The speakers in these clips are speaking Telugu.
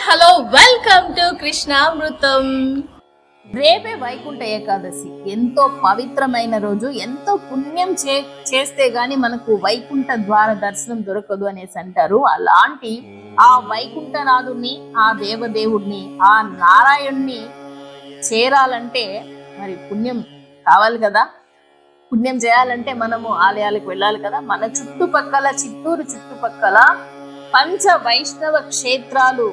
Hello welcome to కృష్ణామృతం. రేపే వైకుంఠ ఏకాదశి. ఎంతో పవిత్రమైన రోజు. ఎంతో పుణ్యం చేస్తే గాని మనకు వైకుంఠ ద్వార దర్శనం దొరకదు అనేసి అంటారు. అలాంటి ఆ వైకుంఠనాథుణ్ణి, ఆ దేవదేవుడిని, ఆ నారాయణ్ణి చేరాలంటే మరి పుణ్యం కావాలి కదా. పుణ్యం చేయాలంటే మనము ఆలయాలకు వెళ్ళాలి కదా. మన చుట్టుపక్కల, చిత్తూరు చుట్టుపక్కల పంచ వైష్ణవ క్షేత్రాలు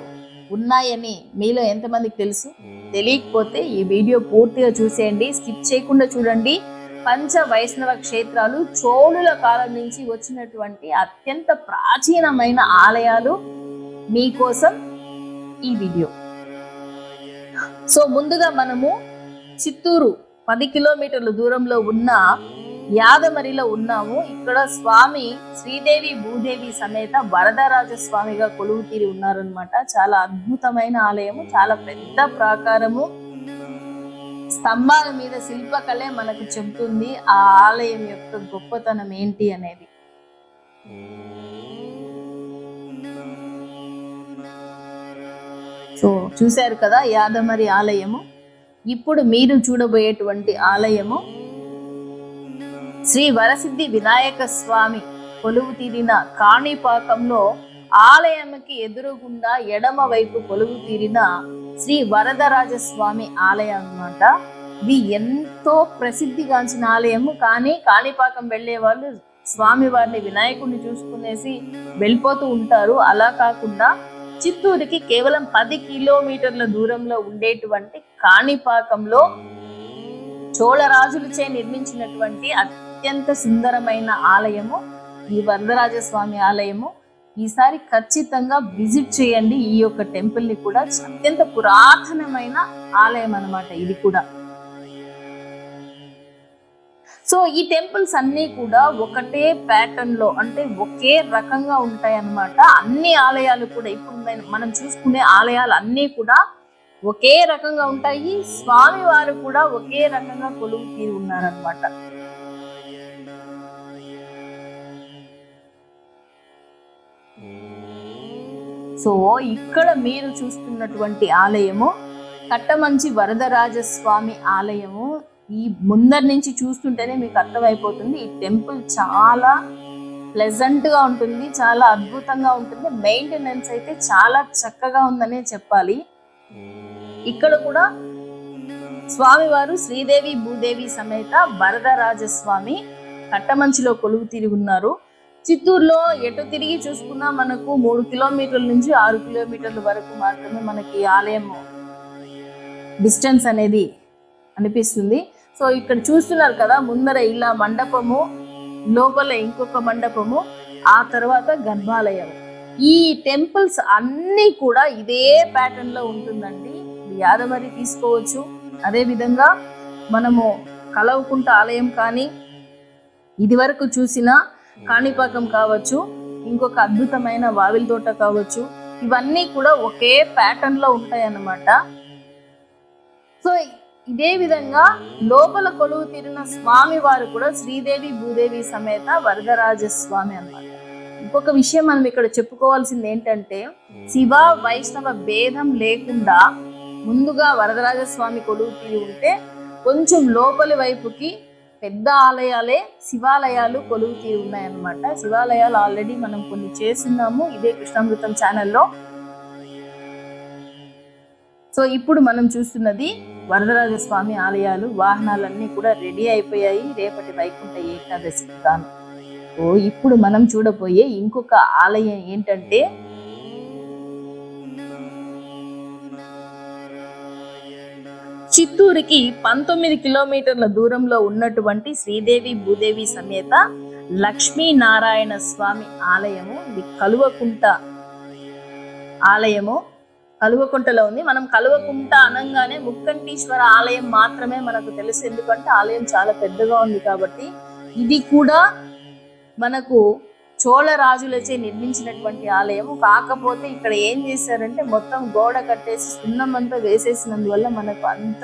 ఉన్నాయని మీలో ఎంతమందికి తెలుసు? తెలియకపోతే ఈ వీడియో పూర్తిగా చూసేయండి, స్కిప్ చేయకుండా చూడండి. పంచ వైష్ణవ క్షేత్రాలు చోళుల కాలం నుంచి వచ్చినటువంటి అత్యంత ప్రాచీనమైన ఆలయాలు మీకోసం ఈ వీడియో. సో ముందుగా మనము చిత్తూరు 10 కిలోమీటర్ల దూరంలో ఉన్న యాదమరిలో ఉన్నాము. ఇక్కడ స్వామి శ్రీదేవి భూదేవి సమేత వరదరాజ స్వామిగా కొలువు తీరి ఉన్నారనమాట. చాలా అద్భుతమైన ఆలయము, చాలా పెద్ద ప్రాకారము. స్తంభాల మీద శిల్పకళే మనకు చెబుతుంది ఆ ఆలయం యొక్క గొప్పతనం ఏంటి అనేది. సో చూశారు కదా యాదమరి ఆలయము. ఇప్పుడు మీరు చూడబోయేటువంటి ఆలయము శ్రీ వరసిద్ధి వినాయక స్వామి కొలువు తీరిన కాణిపాకంలో ఆలయంకి ఎదురుగుండా ఎడమ వైపు కొలువు తీరిన శ్రీ వరదరాజ స్వామి ఆలయం అన్నమాట. ఇది ఎంతో ప్రసిద్ధిగాంచిన ఆలయము. కానీ కాణిపాకం వెళ్లే వాళ్ళు స్వామి వారిని, వినాయకుడిని చూసుకునేసి వెళ్ళిపోతూ ఉంటారు. అలా కాకుండా చిత్తూరుకి కేవలం 10 కిలోమీటర్ల దూరంలో ఉండేటువంటి కాణిపాకంలో చోళరాజులచే నిర్మించినటువంటి అత్యంత సుందరమైన ఆలయము ఈ వరదరాజస్వామి ఆలయము. ఈసారి ఖచ్చితంగా విజిట్ చేయండి ఈ యొక్క టెంపుల్ ని కూడా. అత్యంత పురాతనమైన ఆలయం అన్నమాట ఇది కూడా. సో ఈ టెంపుల్స్ అన్ని కూడా ఒకటే ప్యాటర్న్ లో, అంటే ఒకే రకంగా ఉంటాయి అన్నమాట. అన్ని ఆలయాలు కూడా ఇప్పుడు మనం చూసుకునే ఆలయాలు అన్ని కూడా ఒకే రకంగా ఉంటాయి. స్వామి వారు కూడా ఒకే రకంగా కొలువు తీరి ఉన్నారనమాట. సో ఇక్కడ మీరు చూస్తున్నటువంటి ఆలయము కట్టమంచి వరదరాజస్వామి ఆలయము. ఈ ముందరి నుంచి చూస్తుంటేనే మీకు అర్థమైపోతుంది ఈ టెంపుల్ చాలా ప్లెజెంట్ గా ఉంటుంది, చాలా అద్భుతంగా ఉంటుంది. మెయింటెనెన్స్ అయితే చాలా చక్కగా ఉందనే చెప్పాలి. ఇక్కడ కూడా స్వామివారు శ్రీదేవి భూదేవి సమేత వరదరాజస్వామి కట్టమంచిలో కొలువు తీరి ఉన్నారు. చిత్తూరులో ఎటు తిరిగి చూసుకున్నా మనకు 3 కిలోమీటర్ల నుంచి 6 కిలోమీటర్ల వరకు మాత్రమే మనకి ఆలయం డిస్టెన్స్ అనేది అనిపిస్తుంది. సో ఇక్కడ చూస్తున్నారు కదా, ముందర ఇలా మండపము, లోపల ఇంకొక మండపము, ఆ తర్వాత గర్భాలయం. ఈ టెంపుల్స్ అన్నీ కూడా ఇదే ప్యాటర్న్ లో ఉంటుందండి. యాదమరి తీసుకోవచ్చు, అదే విధంగా మనము కలవకుంట ఆలయం కానీ, ఇది వరకు చూసిన కాణిపాకం కావచ్చు, ఇంకొక అద్భుతమైన వావిలి తోట కావచ్చు, ఇవన్నీ కూడా ఒకే ప్యాటర్న్ లో ఉంటాయి అన్నమాట. సో ఇదే విధంగా లోపల కొలువు తీరిన స్వామి వారు కూడా శ్రీదేవి భూదేవి సమేత వరదరాజ స్వామి అన్నమాట. ఇంకొక విషయం మనం ఇక్కడ చెప్పుకోవాల్సింది ఏంటంటే, శివ వైష్ణవ భేదం లేకుండా ముందుగా వరదరాజస్వామి కొలువు తీరి ఉంటే, కొంచెం లోపలి వైపుకి పెద్ద ఆలయాలే శివాలయాలు కొలువు తీరి ఉన్నాయన్నమాట. శివాలయాలు ఆల్రెడీ మనం కొన్ని చేస్తున్నాము ఇదే కృష్ణామృతం ఛానల్లో. సో ఇప్పుడు మనం చూస్తున్నది వరదరాజస్వామి ఆలయాలు. వాహనాలన్నీ కూడా రెడీ అయిపోయాయి రేపటి వైకుంఠ ఏకాదశికి గాను. సో ఇప్పుడు మనం చూడబోయే ఇంకొక ఆలయం ఏంటంటే, చిత్తూరుకి 19 కిలోమీటర్ల దూరంలో ఉన్నటువంటి శ్రీదేవి భూదేవి సమేత లక్ష్మీనారాయణ స్వామి ఆలయము. ఇది కలువకుంట ఆలయము. కలువకుంటలో ఉంది. మనం కలువకుంట అనగానే ముక్కంటీశ్వర ఆలయం మాత్రమే మనకు తెలుసు, ఎందుకంటే ఆలయం చాలా పెద్దగా ఉంది కాబట్టి. ఇది కూడా మనకు చోళరాజులచే నిర్మించినటువంటి ఆలయము. కాకపోతే ఇక్కడ ఏం చేశారంటే మొత్తం గోడ కట్టేసి సున్నం అంతా వేసేసినందువల్ల మనకు అంత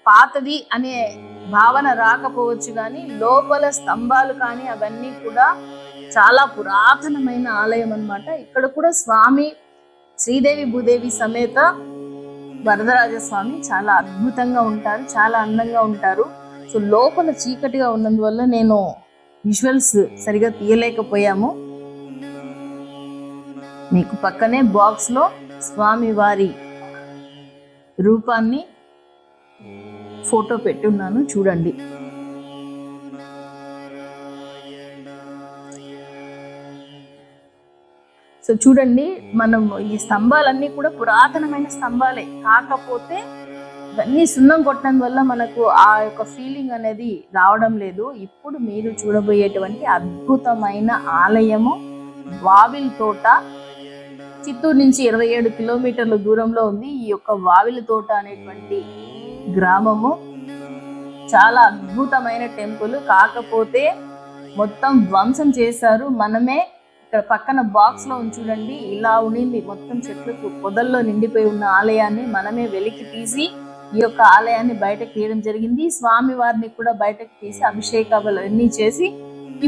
పాతది అనే భావన రాకపోవచ్చు, కానీ లోపల స్తంభాలు కానీ అవన్నీ కూడా చాలా పురాతనమైన ఆలయం అన్నమాట. ఇక్కడ కూడా స్వామి శ్రీదేవి భూదేవి సమేత వరదరాజస్వామి చాలా అద్భుతంగా ఉంటారు, చాలా అందంగా ఉంటారు. సో లోపల చీకటిగా ఉన్నందువల్ల నేను విజువల్స్ సరిగా తీయలేకపోయాము. మీకు పక్కనే బాక్స్ లో స్వామి వారి రూపాన్ని ఫోటో పెట్టున్నాను, చూడండి. సో చూడండి, మనం ఈ స్తంభాలన్నీ కూడా పురాతనమైన స్తంభాలే, కాకపోతే ఇవన్నీ సున్నం కొట్టడం వల్ల మనకు ఆ యొక్క ఫీలింగ్ అనేది రావడం లేదు. ఇప్పుడు మీరు చూడబోయేటువంటి అద్భుతమైన ఆలయము వావిల్ తోట. చిత్తూరు నుంచి 27 కిలోమీటర్ల దూరంలో ఉంది ఈ యొక్క వావిల్ తోట అనేటువంటి గ్రామము. చాలా అద్భుతమైన టెంపుల్, కాకపోతే మొత్తం ధ్వంసం చేశారు. మనమే ఇక్కడ పక్కన బాక్స్ లో చూడండి, ఇలా ఉండింది మొత్తం చెట్లకు పొదల్లో నిండిపోయి ఉన్న ఆలయాన్ని మనమే వెలికి తీసి ఈ యొక్క ఆలయాన్ని బయటకు తీయడం జరిగింది. స్వామి వారిని కూడా బయటకు తీసి అభిషేకాలు అన్ని చేసి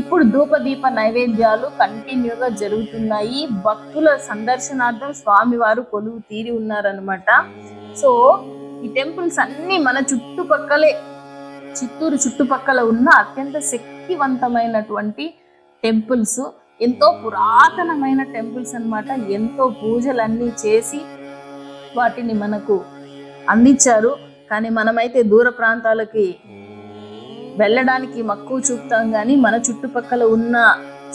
ఇప్పుడు ధూపదీప నైవేద్యాలు కంటిన్యూగా జరుగుతున్నాయి. భక్తుల సందర్శనార్థం స్వామివారు కొలువు తీరి ఉన్నారనమాట. సో ఈ టెంపుల్స్ అన్ని మన చుట్టుపక్కలే, చిత్తూరు చుట్టుపక్కల ఉన్న అత్యంత శక్తివంతమైనటువంటి టెంపుల్స్, ఎంతో పురాతనమైన టెంపుల్స్ అన్నమాట. ఎంతో పూజలన్నీ చేసి వాటిని మనకు అందించారు. కానీ మనమైతే దూర ప్రాంతాలకి వెళ్ళడానికి మక్కువ చూపుతాం, కానీ మన చుట్టుపక్కల ఉన్న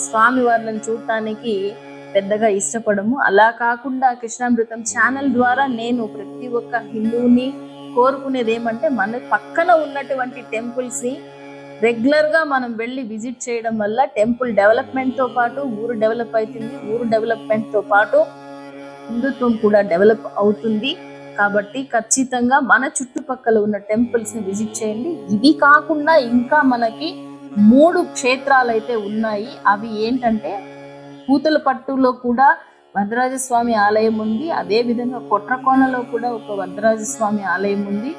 స్వామి వారిని చూడటానికి పెద్దగా ఇష్టపడము. అలా కాకుండా కృష్ణామృతం ఛానల్ ద్వారా నేను ప్రతి ఒక్క హిందువుని కోరుకునేది ఏమంటే, మన పక్కన ఉన్నటువంటి టెంపుల్స్ ని రెగ్యులర్ గా మనం వెళ్ళి విజిట్ చేయడం వల్ల టెంపుల్ డెవలప్మెంట్ తో పాటు ఊరు డెవలప్ అవుతుంది, ఊరు డెవలప్మెంట్ తో పాటు హిందుత్వం కూడా డెవలప్ అవుతుంది. కాబట్టి ఖచ్చితంగా మన చుట్టుపక్కల ఉన్న టెంపుల్స్ ని విజిట్ చేయండి. ఇవి కాకుండా ఇంకా మనకి 3 క్షేత్రాలు అయితే ఉన్నాయి. అవి ఏంటంటే, పూతలపట్టులో కూడా వరదరాజస్వామి ఆలయం ఉంది, అదే విధంగా కొట్రకోనలో కూడా ఒక వరదరాజస్వామి ఆలయం ఉంది,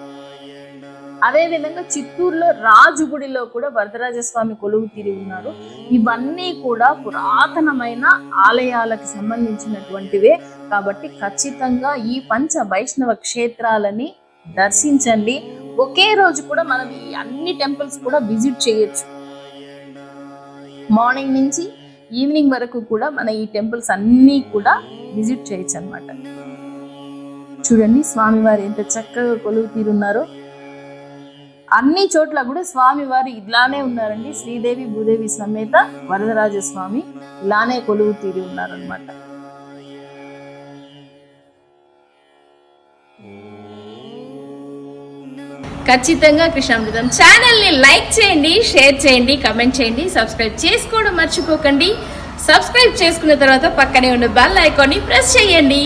అదే విధంగా చిత్తూరులో రాజుగుడిలో కూడా వరదరాజస్వామి కొలువు తీరి ఉన్నారు. ఇవన్నీ కూడా పురాతనమైన ఆలయాలకు సంబంధించినటువంటివే. కాబట్టి ఖచ్చితంగా ఈ పంచ వైష్ణవ క్షేత్రాలని దర్శించండి. ఒకే రోజు కూడా మనం ఈ అన్ని టెంపుల్స్ కూడా విజిట్ చేయొచ్చు. మార్నింగ్ నుంచి ఈవినింగ్ వరకు కూడా మన ఈ టెంపుల్స్ అన్నీ కూడా విజిట్ చేయొచ్చు అన్నమాట. చూడండి స్వామివారు ఎంత చక్కగా కొలువు తీరున్నారో. అన్ని చోట్ల కూడా స్వామివారు ఇలానే ఉన్నారండి. శ్రీదేవి భూదేవి సమేత వరదరాజస్వామి ఇలానే కొలువు తీరి ఉన్నారనమాట. ఖచ్చితంగా కృష్ణామృతం ఛానల్ ని లైక్ చేయండి, షేర్ చేయండి, కమెంట్ చేయండి, సబ్స్క్రైబ్ చేసుకోవడం మర్చిపోకండి. సబ్స్క్రైబ్ చేసుకున్న తర్వాత పక్కనే ఉన్న బెల్ ఐకాన్ ని ప్రెస్ చేయండి.